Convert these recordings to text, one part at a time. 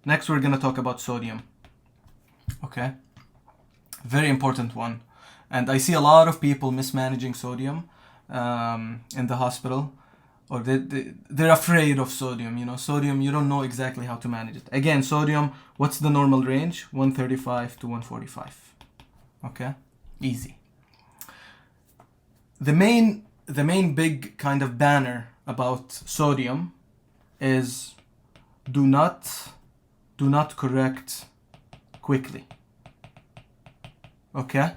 Next, we're gonna talk about sodium. Okay, very important one. And I see a lot of people mismanaging sodium in the hospital, or they're afraid of sodium. You know, sodium, you don't know exactly how to manage it. Again, sodium, what's the normal range? 135 to 145. Okay, easy. The main big kind of banner about sodium is do not correct quickly. Okay?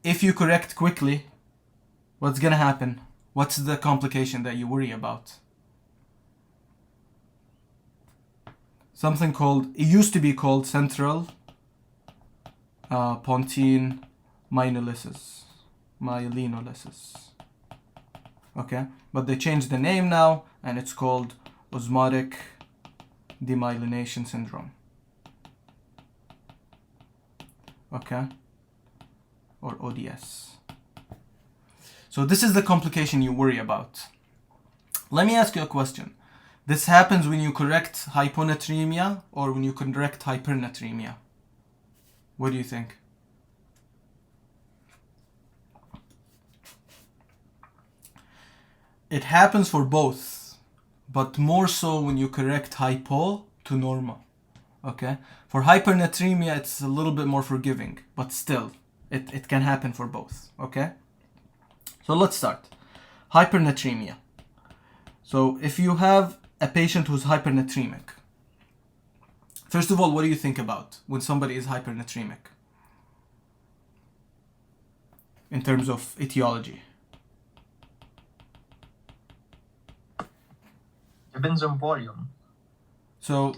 If you correct quickly, what's gonna happen? What's the complication that you worry about? Something called, it used to be called central pontine myelinolysis. Okay? But they changed the name now, and it's called Osmotic Demyelination syndrome. Okay? Or ODS. So this is the complication you worry about. Let me ask you a question. This happens when you correct hyponatremia or when you correct hypernatremia. What do you think? It happens for both, but more so when you correct hypo to normal. Okay? For hypernatremia, it's a little bit more forgiving, but still, it can happen for both. Okay? So let's start. Hypernatremia. So if you have a patient who's hypernatremic, first of all, what do you think about when somebody is hypernatremic? In terms of etiology. Depends on volume. So,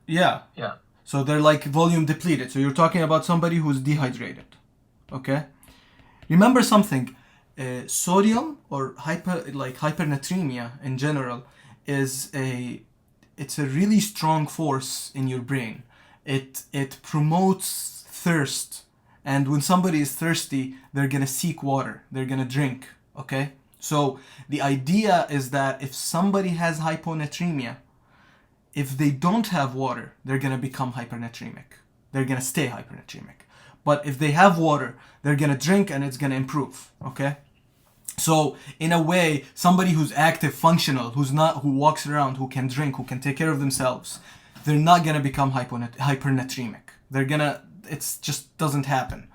Yeah. So they're like volume depleted. So you're talking about somebody who's dehydrated. Okay? Remember something. Sodium or hypernatremia in general it's a really strong force in your brain. It promotes thirst, and when somebody is thirsty, they're gonna seek water. They're gonna drink. Okay? So the idea is that if somebody has hyponatremia, if they don't have water, they're gonna become hypernatremic. They're gonna stay hypernatremic. But if they have water, they're gonna drink and it's gonna improve. Okay? So in a way, somebody who's active, functional, who walks around, who can drink, who can take care of themselves, they're not gonna become hypernatremic. It just doesn't happen.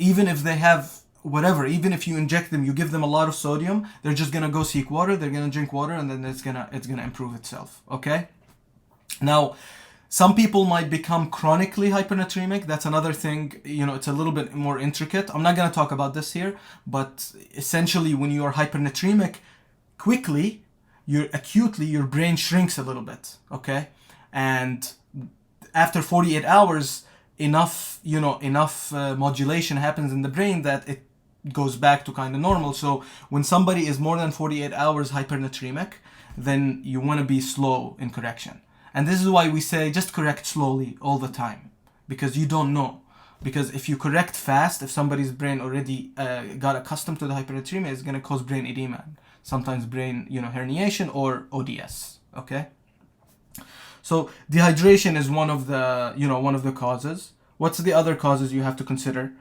Even if they have whatever, even if you inject them, you give them a lot of sodium, they're just gonna go seek water, they're gonna drink water, and then it's gonna improve itself. Okay? Now, some people might become chronically hypernatremic. That's another thing, it's a little bit more intricate. I'm not going to talk about this here, but essentially when you are hypernatremic, quickly, your brain shrinks a little bit, okay? And after 48 hours, enough modulation happens in the brain that it goes back to kind of normal. So when somebody is more than 48 hours hypernatremic, then you want to be slow in correction. And this is why we say just correct slowly all the time, because you don't know. Because if you correct fast, if somebody's brain already got accustomed to the hypernatremia, it's going to cause brain edema, sometimes brain herniation or ODS. Okay. So dehydration is one of the causes. What's the other causes you have to consider?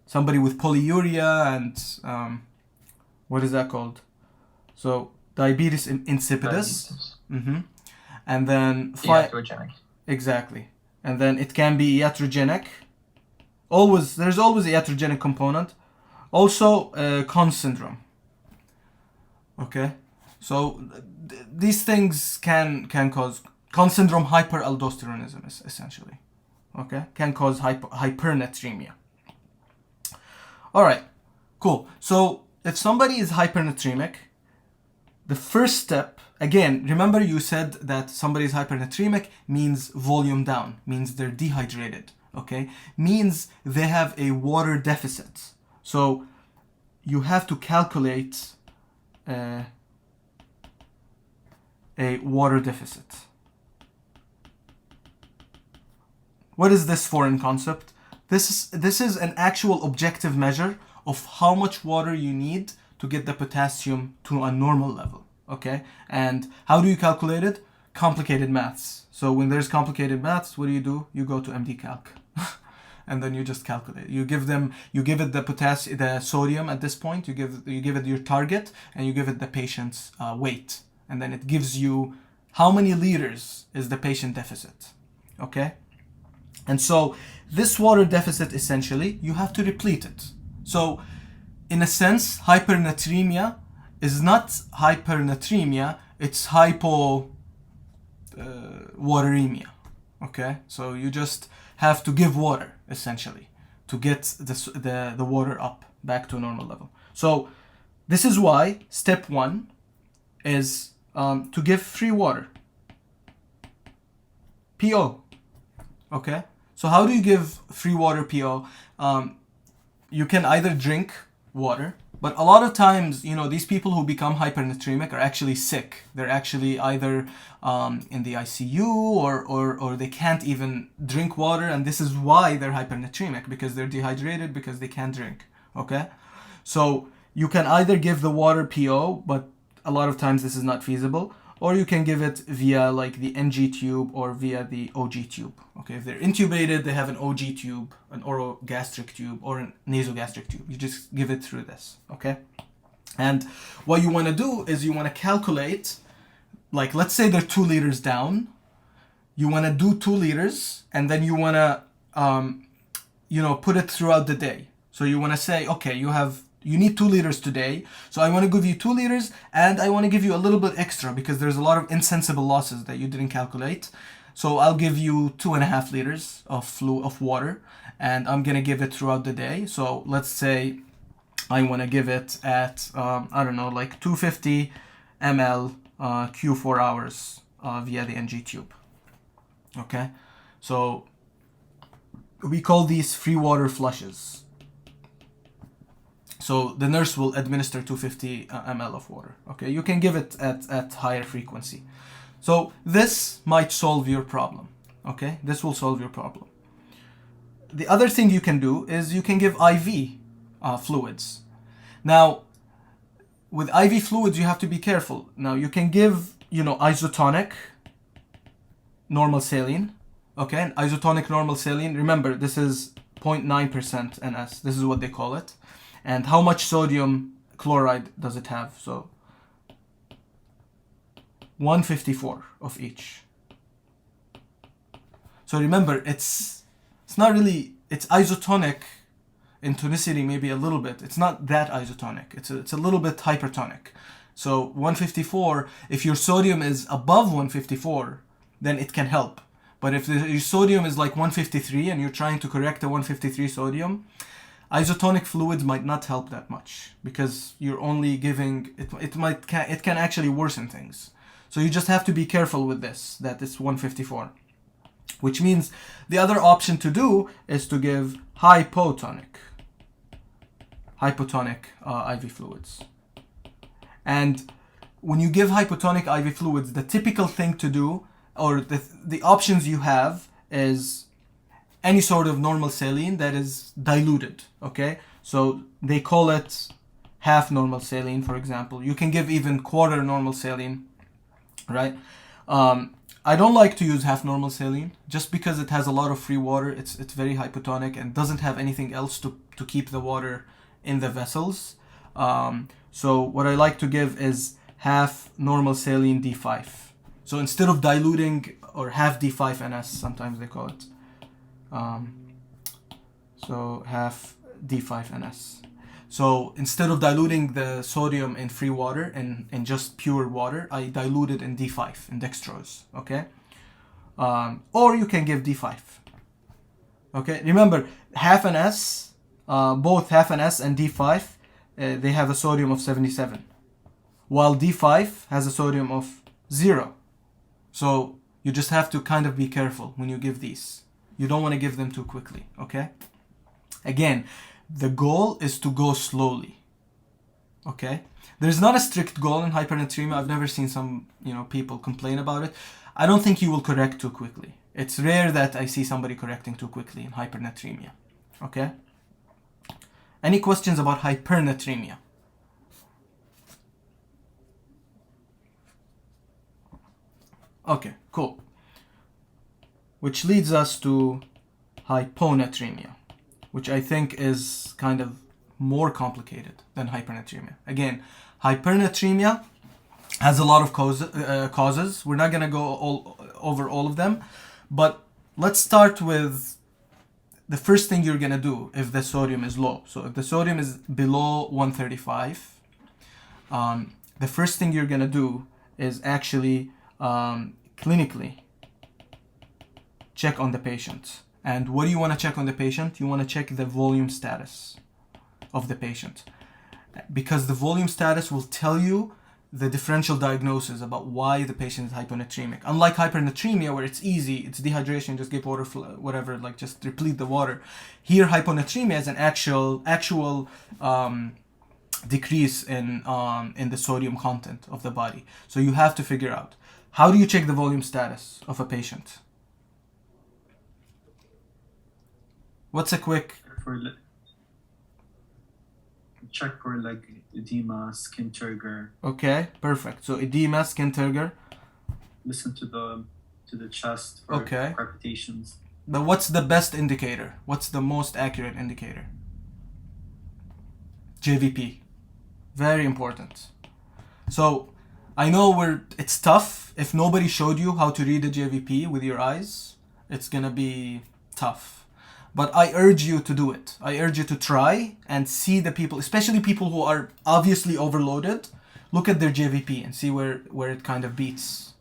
Somebody with polyuria and what is that called? So diabetes insipidus. Mm-hmm. And then iatrogenic. Exactly. And then it can be iatrogenic. There's always iatrogenic component. Also Conn's syndrome. Okay? So these things can cause Conn's syndrome, hyperaldosteronism essentially. Okay? Can cause hypernatremia. All right. Cool. So if somebody is hypernatremic, the first step, again, remember you said that somebody is hypernatremic means volume down, means they're dehydrated, okay? Means they have a water deficit. So you have to calculate a water deficit. What is this foreign concept? This is an actual objective measure of how much water you need to get the potassium to a normal level, okay? And how do you calculate it? complicated maths. So when there's complicated maths, what do? You go to MD Calc. And then you just calculate. You give it the sodium at this point. You give it your target, and you give it the patient's weight, and then it gives you how many liters is the patient deficit. Okay, and so this water deficit, essentially, you have to replete it. So, in a sense, hypernatremia is not hypernatremia; it's wateremia. Okay, so you just have to give water, essentially, to get the water up back to a normal level. So this is why step 1 is to give free water. PO. Okay? So how do you give free water PO? You can either drink water, but a lot of times, these people who become hypernatremic are actually sick. They're actually either in the ICU or they can't even drink water, and this is why they're hypernatremic, because they're dehydrated, because they can't drink. Okay? So you can either give the water PO, but a lot of times this is not feasible, or you can give it via like the NG tube or via the OG tube. Okay, if they're intubated, they have an OG tube, an orogastric tube, or a nasogastric tube. You just give it through this. Okay, and what you want to do is you want to calculate, like, let's say they're 2 liters down. You want to do 2 liters, and then you want to, put it throughout the day. So you want to say, okay, you need 2 liters today, so I want to give you 2 liters, and I want to give you a little bit extra because there's a lot of insensible losses that you didn't calculate. So I'll give you 2.5 liters of water, and I'm gonna give it throughout the day. So let's say I want to give it at like 250 ml Q4 hours via the NG tube. Okay, so we call these free water flushes. So the nurse will administer 250 ml of water. Okay, you can give it at higher frequency. So this might solve your problem. Okay, this will solve your problem. The other thing you can do is you can give IV fluids. Now, with IV fluids, you have to be careful. Now, you can give, isotonic normal saline. Okay, and isotonic normal saline, remember, this is 0.9% NS. This is what they call it. And how much sodium chloride does it have? So 154 of each. So remember, it's not really, it's isotonic in tonicity, maybe a little bit. It's not that isotonic. It's a little bit hypertonic. So 154, if your sodium is above 154, then it can help. But if your sodium is like 153 and you're trying to correct the 153 sodium, isotonic fluids might not help that much because you're only giving it. It can actually worsen things. So you just have to be careful with this. That it's 154, which means the other option to do is to give hypotonic IV fluids. And when you give hypotonic IV fluids, the typical thing to do, or the options you have, is any sort of normal saline that is diluted, okay? So they call it half normal saline, for example. You can give even quarter normal saline, right? I don't like to use half normal saline just because it has a lot of free water. It's very hypotonic and doesn't have anything else to keep the water in the vessels. So what I like to give is half normal saline D5. So instead of diluting, or half D5NS, sometimes they call it. So half D5NS. So instead of diluting the sodium in free water in just pure water, I dilute it in D5, in dextrose, okay? Or you can give D5. Okay, remember, half NS, both half NS and D5, they have a sodium of 77, while D5 has a sodium of 0. So you just have to kind of be careful when you give these. You don't want to give them too quickly, okay? Again, the goal is to go slowly, okay? There's not a strict goal in hypernatremia. I've never seen some, people complain about it. I don't think you will correct too quickly. It's rare that I see somebody correcting too quickly in hypernatremia, okay? Any questions about hypernatremia? Okay, cool. Which leads us to hyponatremia, which I think is kind of more complicated than hypernatremia. Again, hypernatremia has a lot of causes. We're not going to go over all of them, but let's start with the first thing you're going to do if the sodium is low. So if the sodium is below 135, the first thing you're going to do is actually clinically check on the patient. And what do you want to check on the patient? You want to check the volume status of the patient, because the volume status will tell you the differential diagnosis about why the patient is hyponatremic. Unlike hypernatremia, where it's easy, it's dehydration, just give water, whatever, like just deplete the water. Here, hyponatremia is an actual decrease in the sodium content of the body. So you have to figure out, how do you check the volume status of a patient? What's a quick... Check for like edema, skin turgor. Okay, perfect. So edema, skin turgor. Listen to the chest for palpitations. But what's the best indicator? What's the most accurate indicator? JVP. Very important. So I know it's tough. If nobody showed you how to read a JVP with your eyes, it's gonna be tough. But I urge you to do it. I urge you to try and see the people, especially people who are obviously overloaded. Look at their JVP and see where it kind of beats.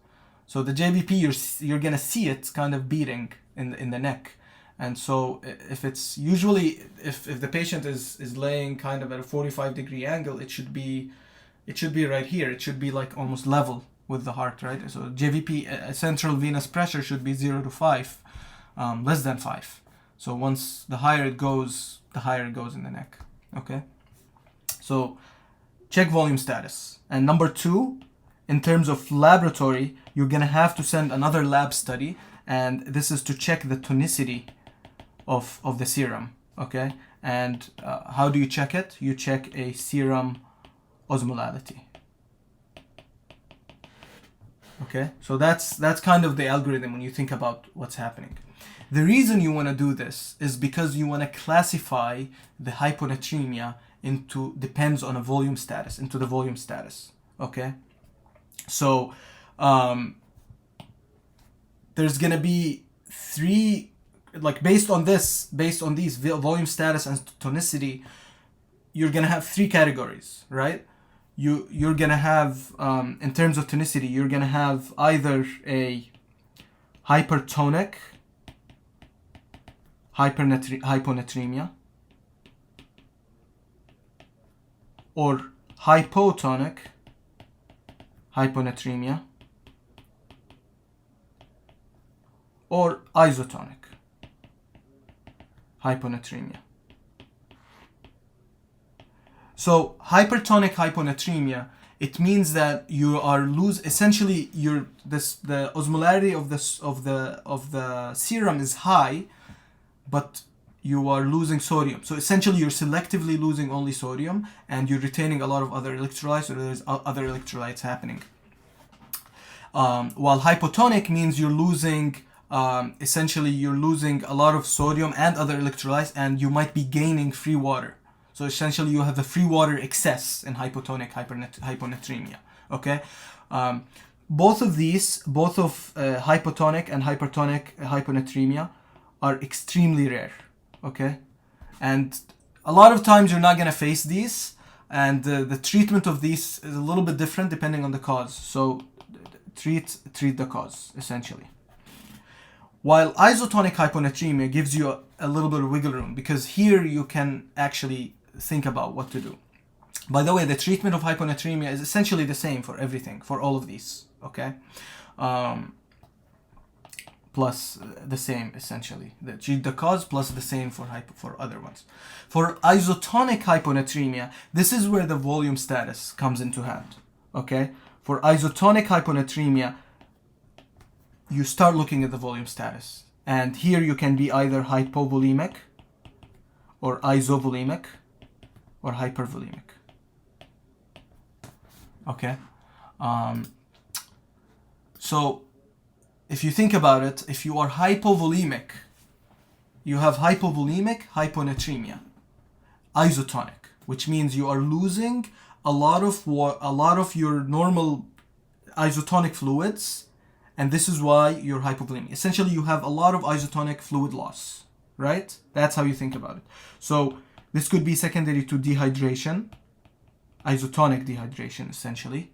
So the JVP, you're gonna see it kind of beating in the neck. And so if it's usually, if the patient is laying kind of at a 45-degree angle, it should be right here. It should be like almost level with the heart, right? So JVP, central venous pressure, should be 0 to 5, less than 5. So once the higher it goes in the neck. Okay? So check volume status. And number 2, in terms of laboratory, you're gonna have to send another lab study, and this is to check the tonicity of the serum. Okay? And how do you check it? You check a serum osmolality. Okay? So that's kind of the algorithm when you think about what's happening. The reason you want to do this is because you want to classify the hyponatremia depends on a volume status, into the volume status. Okay? So there's going to be 3, like based on these volume status and tonicity, you're going to have 3 categories, right? You're going to have, in terms of tonicity, you're going to have either a hypertonic hyponatremia or hypotonic hyponatremia or isotonic hyponatremia. So hypertonic hyponatremia, it means that you are essentially the osmolarity of the serum is high, but you are losing sodium. So essentially you're selectively losing only sodium and you're retaining a lot of other electrolytes, or there's other electrolytes happening. While hypotonic means you're losing, essentially you're losing a lot of sodium and other electrolytes, and you might be gaining free water. So essentially you have the free water excess in hypotonic hyponatremia. Okay? Both of hypotonic and hypertonic hyponatremia are extremely rare, okay? And a lot of times you're not going to face these, and the treatment of these is a little bit different depending on the cause. So treat the cause, essentially. While isotonic hyponatremia gives you a little bit of wiggle room, because here you can actually think about what to do. By the way, the treatment of hyponatremia is essentially the same for everything, for all of these, okay? Plus the same, essentially. The cause plus the same for other ones. For isotonic hyponatremia, this is where the volume status comes into hand, okay? For isotonic hyponatremia, you start looking at the volume status. And here you can be either hypovolemic or isovolemic or hypervolemic. Okay? So if you think about it, if you are hypovolemic, you have hypovolemic hyponatremia, isotonic, which means you are losing a lot of your normal isotonic fluids, and this is why you're hypovolemic. Essentially, you have a lot of isotonic fluid loss, right? That's how you think about it. So this could be secondary to dehydration, isotonic dehydration, essentially.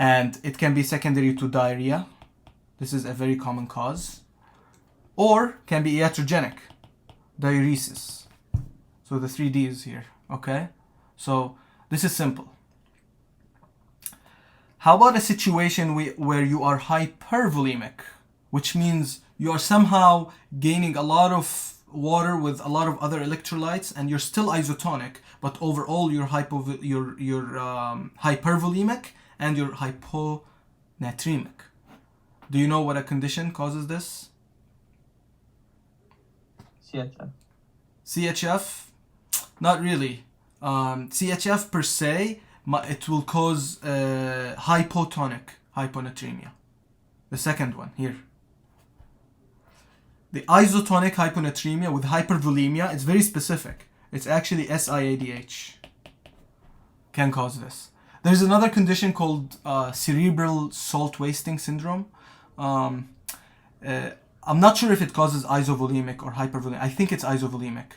And it can be secondary to diarrhea. This is a very common cause. Or can be iatrogenic, diuresis. So the 3 Ds here, okay? So this is simple. How about a situation where you are hypervolemic, which means you are somehow gaining a lot of water with a lot of other electrolytes, and you're still isotonic, but overall you're hypervolemic and you're hyponatremic. Do you know what a condition causes this? CHF. CHF? Not really. CHF per se, it will cause hypotonic hyponatremia. The second one here. The isotonic hyponatremia with hypervolemia, it's very specific. It's actually SIADH. Can cause this. There's another condition called cerebral salt wasting syndrome. I'm not sure if it causes isovolemic or hypervolemic. I think it's isovolemic.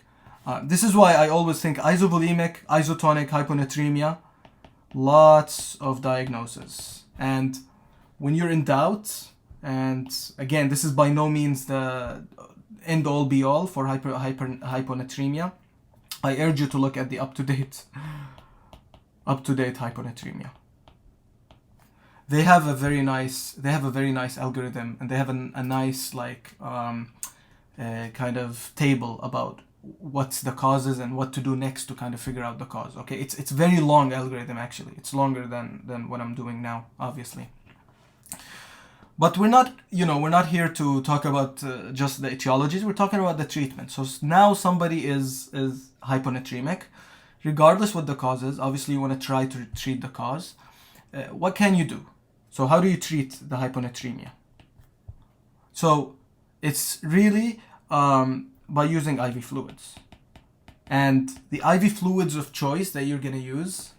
This is why I always think isovolemic, isotonic hyponatremia, lots of diagnoses. And when you're in doubt, and again, this is by no means the end all be all for hyponatremia, I urge you to look at the up-to-date hyponatremia. They have a very nice algorithm, and they have a nice kind of table about what's the causes and what to do next to kind of figure out the cause. Okay, it's very long algorithm actually. It's longer than what I'm doing now, obviously. But we're not here to talk about just the etiologies. We're talking about the treatment. So now somebody is hyponatremic, regardless what the cause is. Obviously, you want to try to treat the cause. What can you do? So how do you treat the hyponatremia? So it's really by using IV fluids. And the IV fluids of choice that you're going to use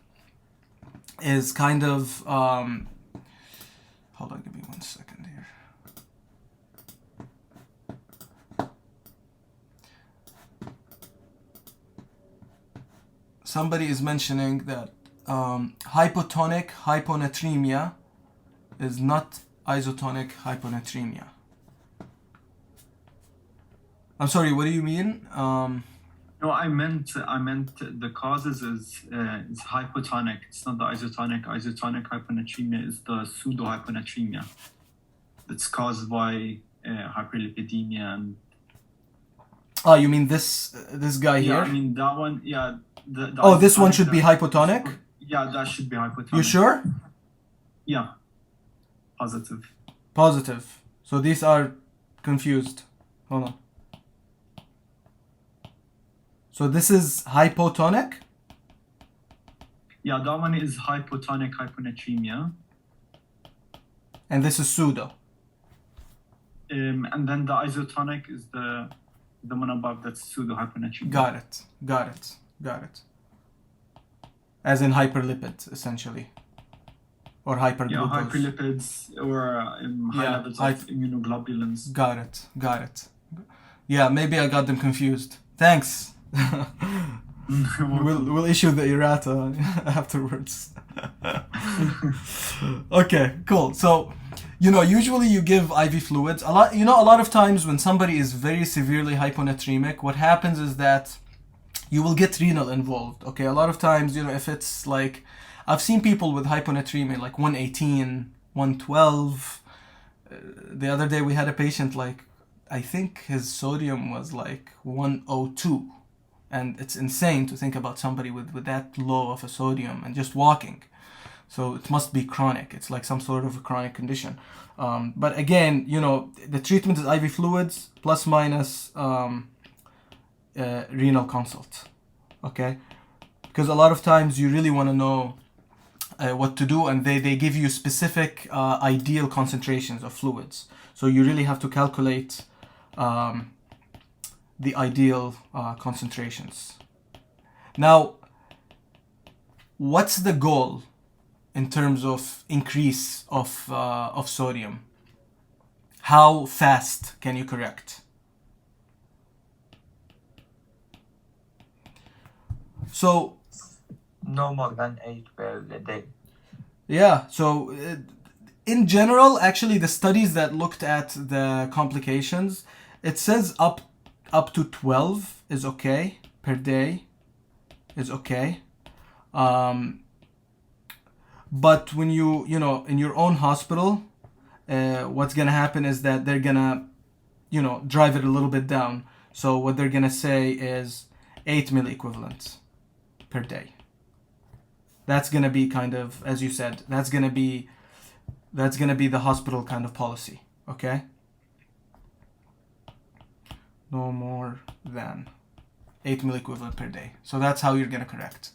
is kind of... hold on, give me 1 second here. Somebody is mentioning that hypotonic hyponatremia is not isotonic hyponatremia. I'm sorry, what do you mean? No, I meant the causes is hypotonic. It's not the isotonic. Isotonic hyponatremia is the pseudo hyponatremia. It's caused by hyperlipidemia and. Oh, you mean this guy here? Yeah, I mean that one. Yeah. This one should be hypotonic? Yeah, that should be hypotonic. You sure? Yeah. Positive. Positive. So these are confused. Hold on. So this is hypotonic? Yeah, that one is hypotonic hyponatremia. And this is pseudo. And then the isotonic is the one above, that's pseudo hyponatremia. Got it. As in hyperlipid, essentially. Or hyperglucose. Yeah, hyperlipids or high levels of immunoglobulins. Got it. Yeah, maybe I got them confused. Thanks. We'll issue the errata afterwards. Okay, cool. So, usually you give IV fluids. A lot of times when somebody is very severely hyponatremic, what happens is that you will get renal involved. Okay, a lot of times, if it's like, I've seen people with hyponatremia like 118, 112. The other day we had a patient I think his sodium was 102. And it's insane to think about somebody with that low of a sodium and just walking. So it must be chronic. It's like some sort of a chronic condition. But again, the treatment is IV fluids plus minus renal consult. Okay? Because a lot of times you really want to know what to do, and they give you specific ideal concentrations of fluids. So you really have to calculate the ideal concentrations. Now, what's the goal in terms of increase of sodium? How fast can you correct? So no more than 8 per day. Yeah, so in general, actually, the studies that looked at the complications, it says up to 12 is okay per day, is okay. But when you know, in your own hospital, what's gonna happen is that they're gonna, drive it a little bit down. So what they're gonna say is 8 milliequivalents per day. That's gonna be kind of, as you said, that's gonna be the hospital kind of policy, okay? No more than 8 milliequivalent per day. So that's how you're gonna correct.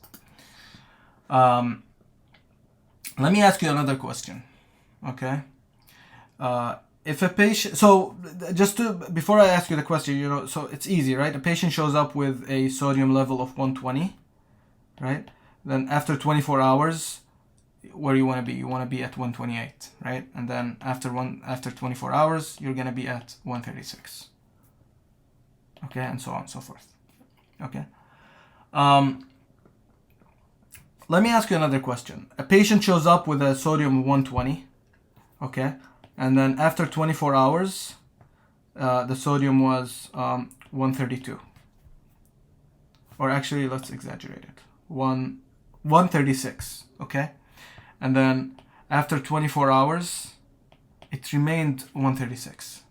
Let me ask you another question, okay? If a patient, before I ask you the question, so it's easy, right? A patient shows up with a sodium level of 120, right? Then after 24 hours, where you want to be? You want to be at 128, right? And then after 24 hours, you're gonna be at 136. Okay, and so on and so forth. Okay. Let me ask you another question. A patient shows up with a sodium 120, okay, and then after 24 hours, the sodium was 132. Or actually, let's exaggerate it. 136, okay? And then after 24 hours, it remained 136.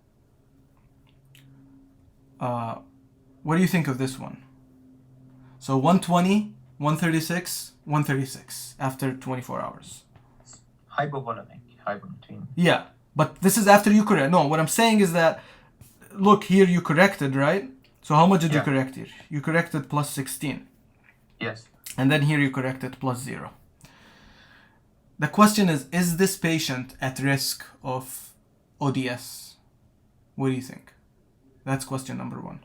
What do you think of this one? So 120, 136, 136 after 24 hours. Hypovolemic, hyponatremia. Yeah, but this is after you correct. No, what I'm saying is that, look, here you corrected, right? So how much did you correct here? You corrected plus 16. Yes. And then here you corrected plus 0. The question is this patient at risk of ODS? What do you think? That's question number 1.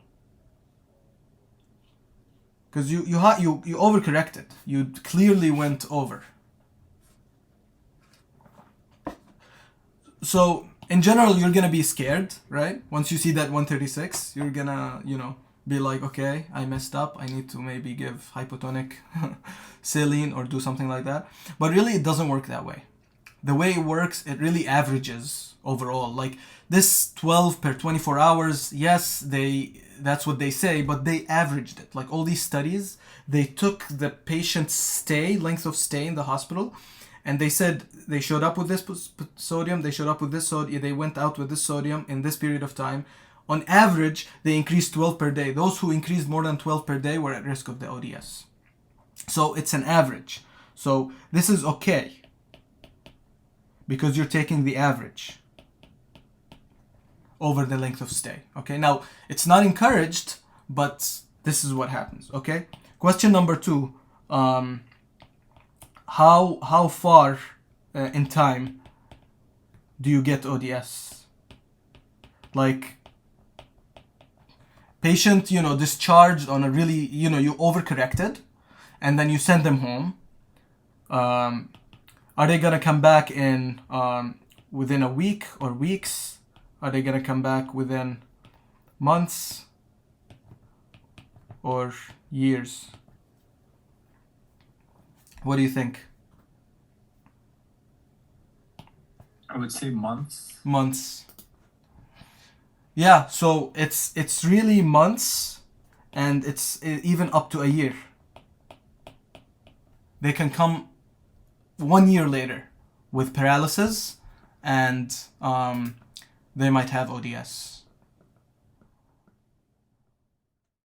Because you overcorrected. You clearly went over. So in general, you're gonna be scared, right? Once you see that 136, you're gonna, be like, okay, I messed up. I need to maybe give hypotonic saline or do something like that. But really, it doesn't work that way. The way it works, it really averages overall. Like this 12 per 24 hours, yes, that's what they say, but they averaged it. Like all these studies, they took the patient's length of stay in the hospital, and they said they showed up with this sodium, they showed up with this sodium, they went out with this sodium in this period of time. On average, they increased 12 per day. Those who increased more than 12 per day were at risk of the ODS. So it's an average. So this is okay because you're taking the average over the length of stay. Okay, now it's not encouraged, but this is what happens. Okay, question number 2. How far in time do you get ODS? Like patient, discharged on a really, you overcorrected, and then you send them home. Are they gonna come back in within a week or weeks? Are they gonna come back within months or years? What do you think? I would say months. Months. Yeah, so it's really months, and it's even up to a year. They can come 1 year later with paralysis, and they might have ODS.